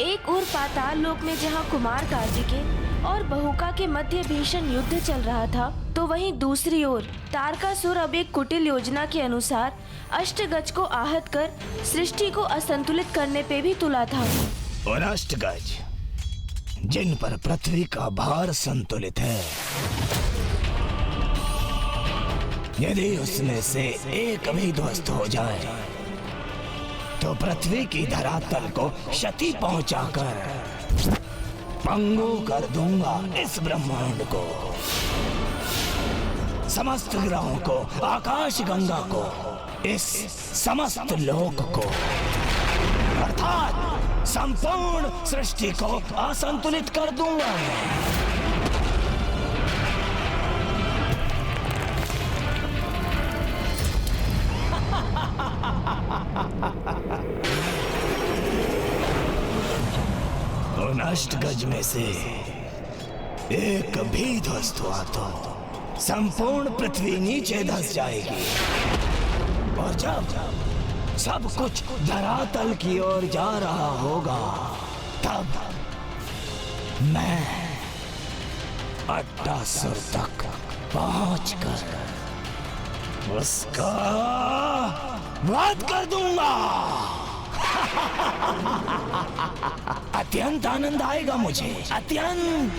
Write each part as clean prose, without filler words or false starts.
एक ओर पाताल लोक में जहां कुमार कार्तिकेय और बहुका के मध्य भीषण युद्ध चल रहा था, तो वहीं दूसरी ओर तारकासुर अब एक कुटिल योजना के अनुसार अष्टगज को आहत कर सृष्टि को असंतुलित करने पे भी तुला था। और अष्टगज जिन पर पृथ्वी का भार संतुलित है, यदि उसमें से एक भी ध्वस्त हो जाए तो पृथ्वी की धरातल को क्षति पहुंचाकर पंगु कर दूंगा इस ब्रह्मांड को, समस्त ग्रहों को, आकाश गंगा को, इस समस्त लोक को, अर्थात संपूर्ण सृष्टि को असंतुलित कर दूंगा। उन अष्टगज में से एक भी ध्वस्त हुआ तो संपूर्ण पृथ्वी नीचे धंस जाएगी, और जब सब कुछ धरातल की ओर जा रहा होगा, तब मैं अट्टासुर तक पहुंचकर उसका वध कर दूंगा। अत्यंत आनंद आएगा मुझे, अत्यंत।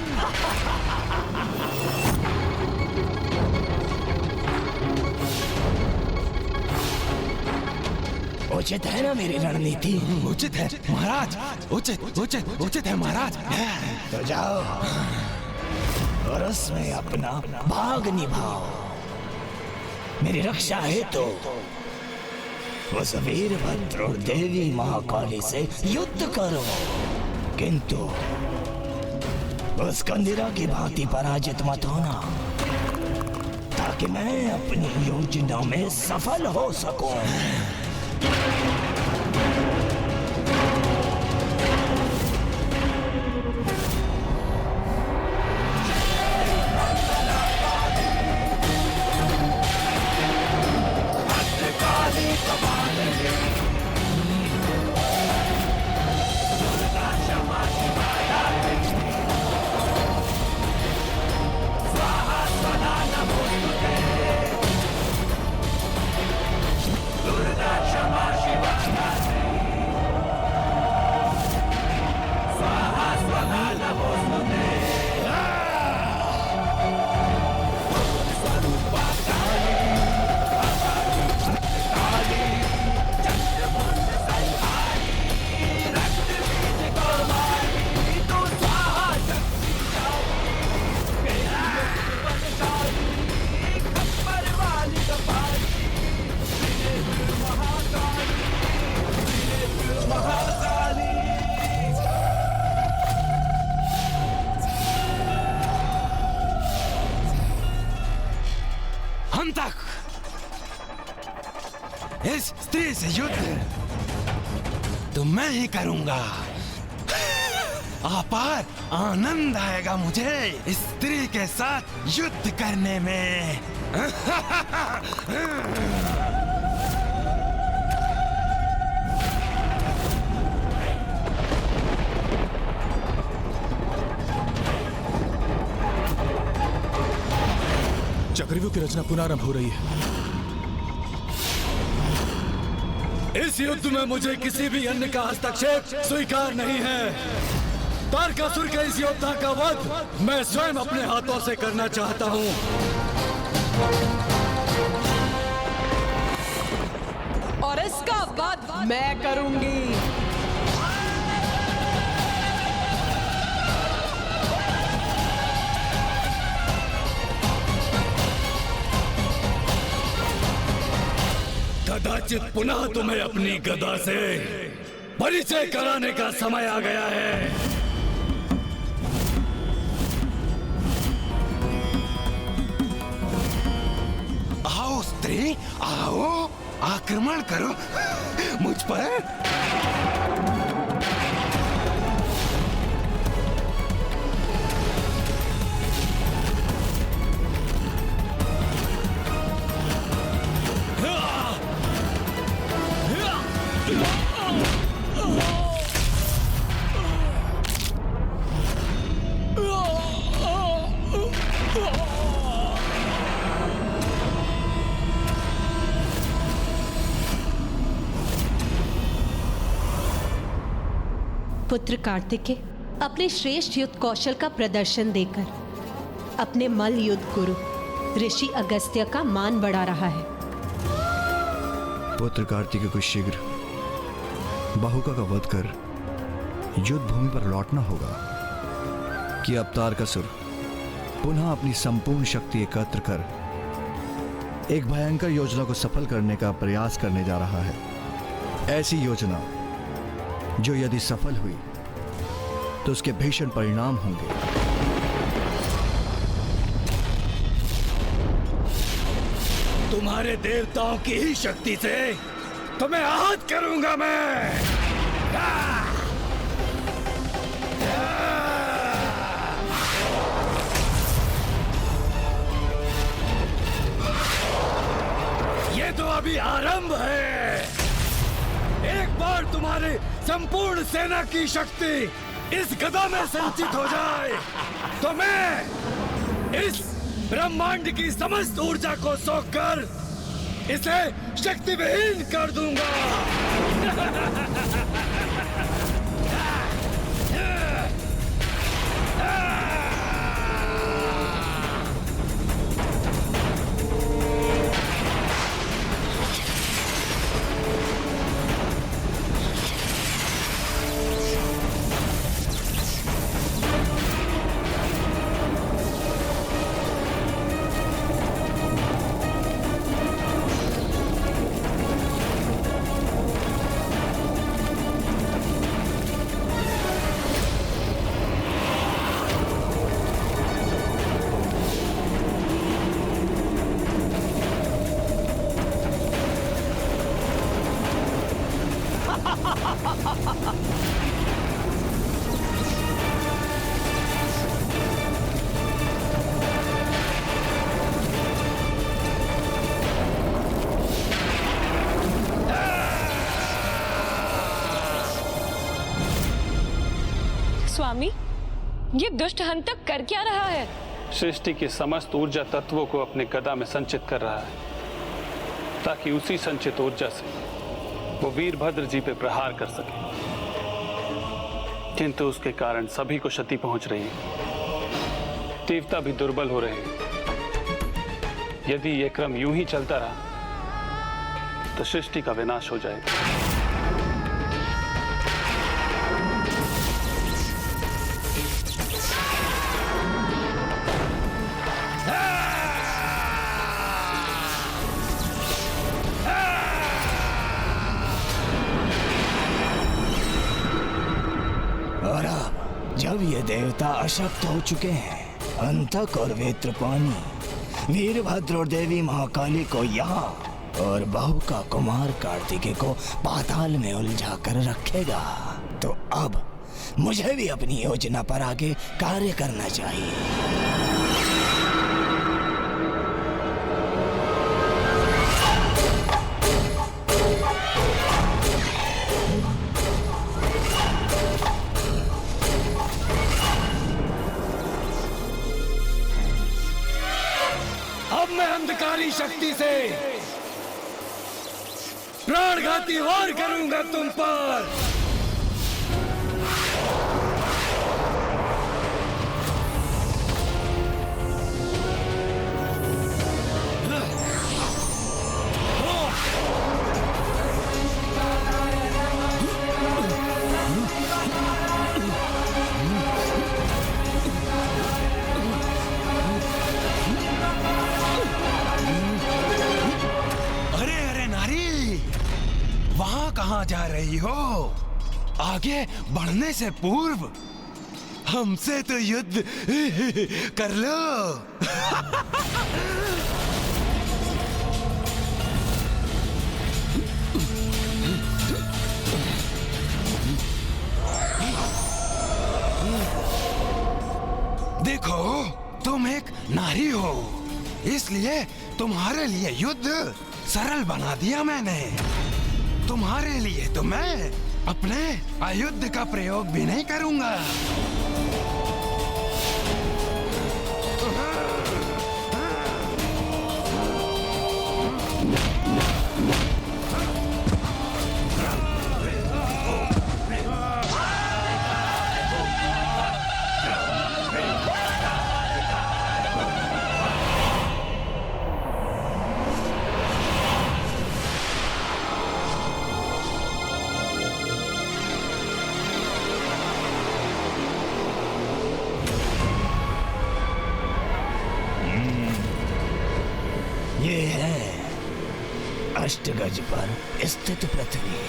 उचित है ना मेरी रणनीति? उचित है महाराज, उचित है महाराज। तो जाओ और उसमें अपना भाग निभाओ। मेरी रक्षा है तो उस वीरभद्र और देवी महाकाली से युद्ध करो, किंतु उस कंदिरा की भांति पराजित मत होना, ताकि मैं अपनी योजना में सफल हो सकूं। इस स्त्री से युद्ध तो मैं ही करूंगा। अपार आनंद आएगा मुझे इस स्त्री के साथ युद्ध करने में। चक्रव्यूह की रचना पुनरारंभ हो रही है। इस युद्ध में मुझे किसी भी अन्य का हस्तक्षेप स्वीकार नहीं है। तारकासुर के इस योद्धा का वध मैं स्वयं अपने हाथों से करना चाहता हूं। और इसका वध मैं करूंगी। कदाचित पुनः तुम्हें अपनी गदा से परिचय कराने का समय आ गया है। आओ स्त्री, आओ, आक्रमण करो मुझ पर। पुत्र कार्तिकेय अपने श्रेष्ठ युद्ध कौशल का प्रदर्शन देकर अपने मल्ल युद्ध गुरु ऋषि अगस्त्य का मान बढ़ा रहा है। पुत्र कार्तिकेय को शीघ्र बहुका का वध कर युद्ध भूमि पर लौटना होगा कि अब तारकासुर पुनः अपनी संपूर्ण शक्ति एकत्र कर एक भयंकर योजना को सफल करने का प्रयास करने जा रहा है। ऐसी योजना जो यदि सफल हुई तो उसके भीषण परिणाम होंगे। तुम्हारे देवताओं की ही शक्ति से तुम्हें आहत करूंगा मैं। ये तो अभी आरंभ है। एक बार तुम्हारे संपूर्ण सेना की शक्ति इस गदा में संचित हो जाए तो मैं इस ब्रह्मांड की समस्त ऊर्जा को सोखकर इसे शक्ति विहीन कर दूंगा। स्वामी, ये दुष्ट हंतक कर क्या रहा है? सृष्टि के समस्त ऊर्जा तत्वों को अपने गदा में संचित कर रहा है ताकि उसी संचित ऊर्जा से वो वीरभद्र जी पे प्रहार कर सके। किंतु उसके कारण सभी को क्षति पहुंच रही है। देवता भी दुर्बल हो रहे हैं। यदि ये क्रम यूं ही चलता रहा तो सृष्टि का विनाश हो जाएगा। और अब जब ये देवता अशक्त हो चुके हैं, अंतक और वेत्रपानी वीरभद्र और देवी महाकाली को यहाँ और बहू का कुमार कार्तिकेय को पाताल में उलझा कर रखेगा, तो अब मुझे भी अपनी योजना पर आगे कार्य करना चाहिए। अब मैं अंधकारी शक्ति से प्राणघाती वार करूंगा तुम पर। कहाँ जा रही हो? आगे बढ़ने से पूर्व हमसे तो युद्ध कर लो। देखो, तुम एक नारी हो, इसलिए तुम्हारे लिए युद्ध सरल बना दिया मैंने। तुम्हारे लिए तो मैं अपने आयुध का प्रयोग भी नहीं करूंगा। अष्टगज पर स्थित पृथ्वी।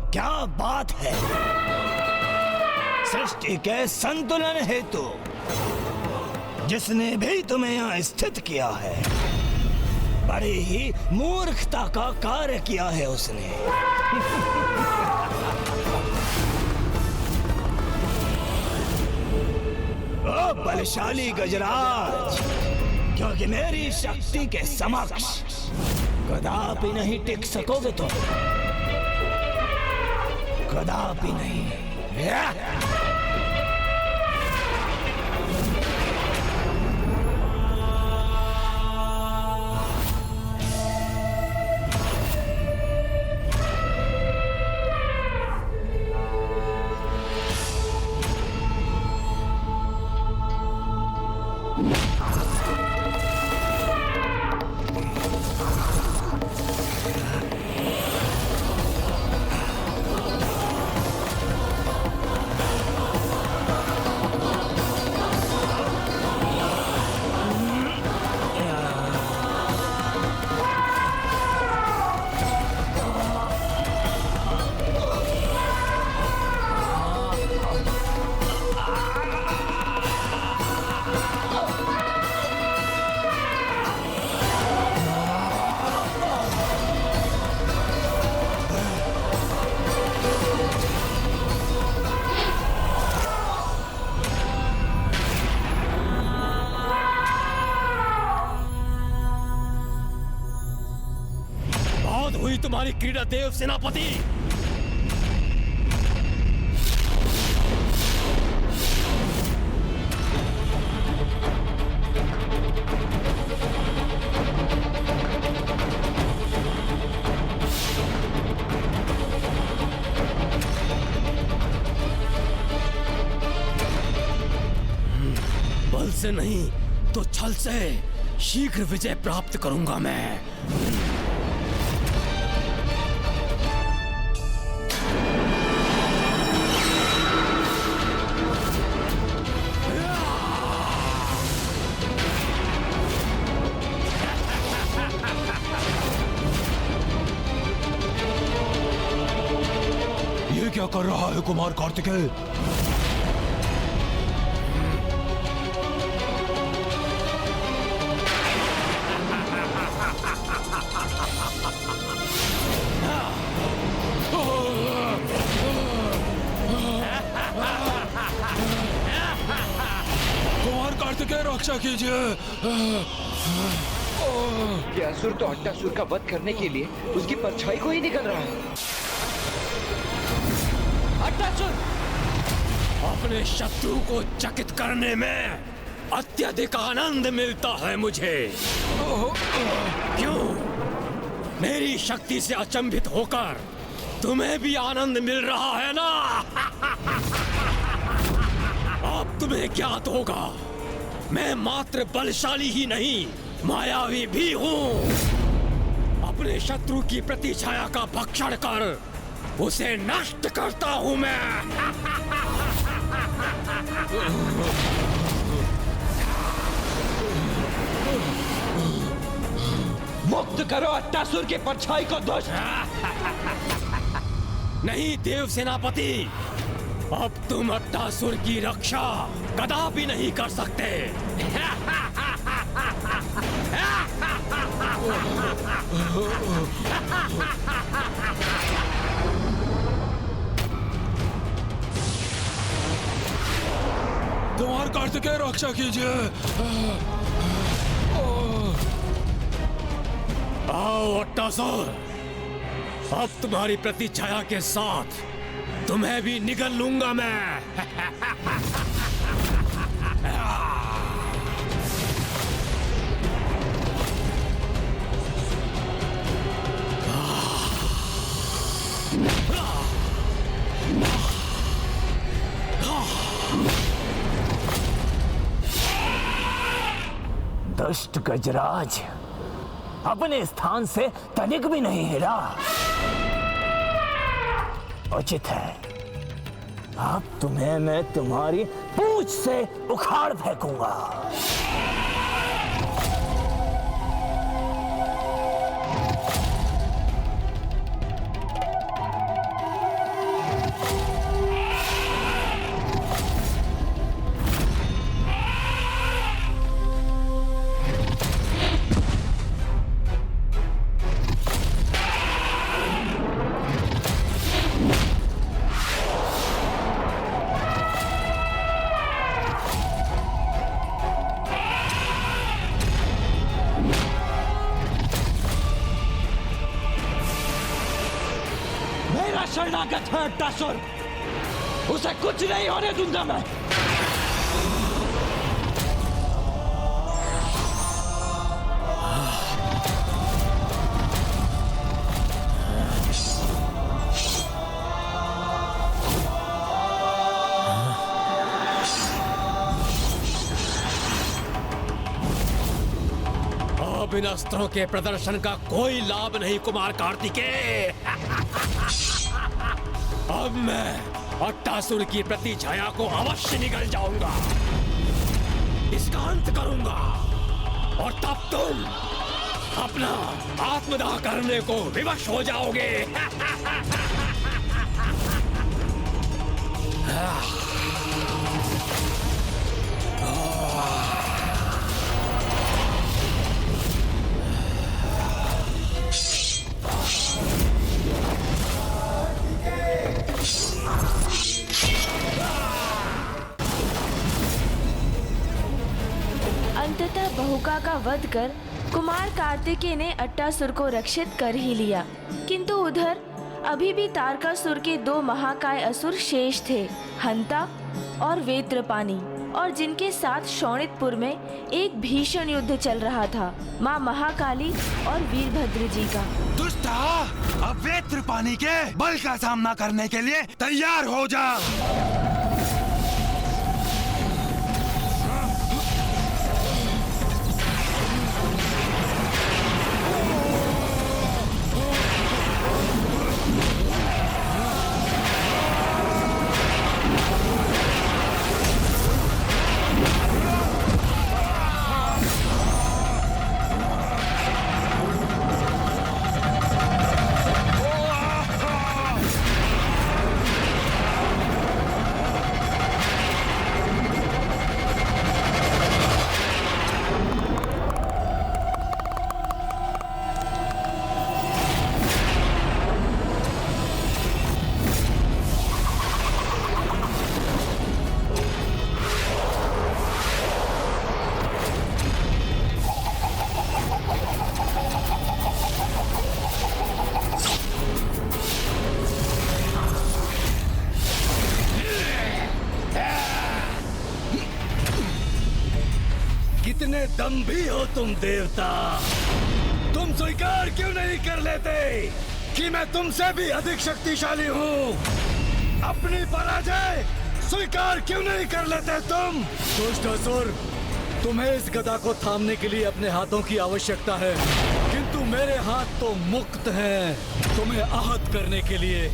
क्या बात है! सृष्टि के संतुलन हेतु जिसने भी तुम्हें यहाँ स्थित किया है, बड़ी ही मूर्खता का कार्य किया है उसने। ओ बलशाली गजराज, क्योंकि मेरी शक्ति के समक्ष कदापि नहीं टिक सकोगे तुम, कदापि नहीं। हुई तुम्हारी क्रीड़ा देव सेनापति। बल से नहीं तो छल से शीघ्र विजय प्राप्त करूंगा मैं। ये क्या कर रहा है कुमार कार्तिकेय? कुमार कार्तिकेय रक्षा कीजिए। ये असुर तो अट्टासुर का वध करने के लिए उसकी परछाई को ही निकल रहा है। अट्टासुर! अपने शत्रु को चकित करने में अत्यधिक आनंद मिलता है मुझे। क्यों? मेरी शक्ति से अचंभित होकर तुम्हें भी आनंद मिल रहा है ना? अब तुम्हें ज्ञात होगा, मैं मात्र बलशाली ही नहीं, मायावी भी हूँ। अपने शत्रु की प्रतिछाया का भक्षण कर उसे नष्ट करता हूँ मैं। मुक्त करो अट्टासुर के परछाई को दुष्ट। नहीं देव सेनापति, अब तुम अट्टासुर की रक्षा कदापि नहीं कर सकते। कुमार कार्तिकेय रक्षा कीजिए। आओ अट्टासुर, अब तुम्हारी प्रतिछाया के साथ तुम्हें भी निगल लूंगा मैं। दुष्ट गजराज, अपने स्थान से तनिक भी नहीं हिला। उचित है, अब तुम्हें मैं तुम्हारी पूंछ से उखाड़ फेंकूंगा। शरणागत है अट्टासुर, उसे कुछ नहीं होने दूंगा मैं। अब इन अस्त्रों के प्रदर्शन का कोई लाभ नहीं कुमार कार्तिकेय। अब मैं अट्टासुर की प्रतिछाया को अवश्य निगल जाऊंगा, इसका अंत करूंगा, और तब तुम अपना आत्मदाह करने को विवश हो जाओगे। अंततः बहुका का वध कर कुमार कार्तिकेय ने अट्टासुर को रक्षित कर ही लिया, किंतु उधर अभी भी तारकासुर के दो महाकाय असुर शेष थे, हंता और वेत्रपानी, और जिनके साथ शोणितपुर में एक भीषण युद्ध चल रहा था, माँ महाकाली और वीरभद्र जी का। दुष्टा, अब वेत्रपानी के बल का सामना करने के लिए तैयार हो जा। कितने दम्भी हो तुम देवता, तुम स्वीकार क्यों नहीं कर लेते कि मैं तुमसे भी अधिक शक्तिशाली हूँ? अपनी पराजय स्वीकार क्यों नहीं कर लेते तुम? दुष्ट असुर, तुम्हें इस गदा को थामने के लिए अपने हाथों की आवश्यकता है, किंतु मेरे हाथ तो मुक्त हैं तुम्हें आहत करने के लिए।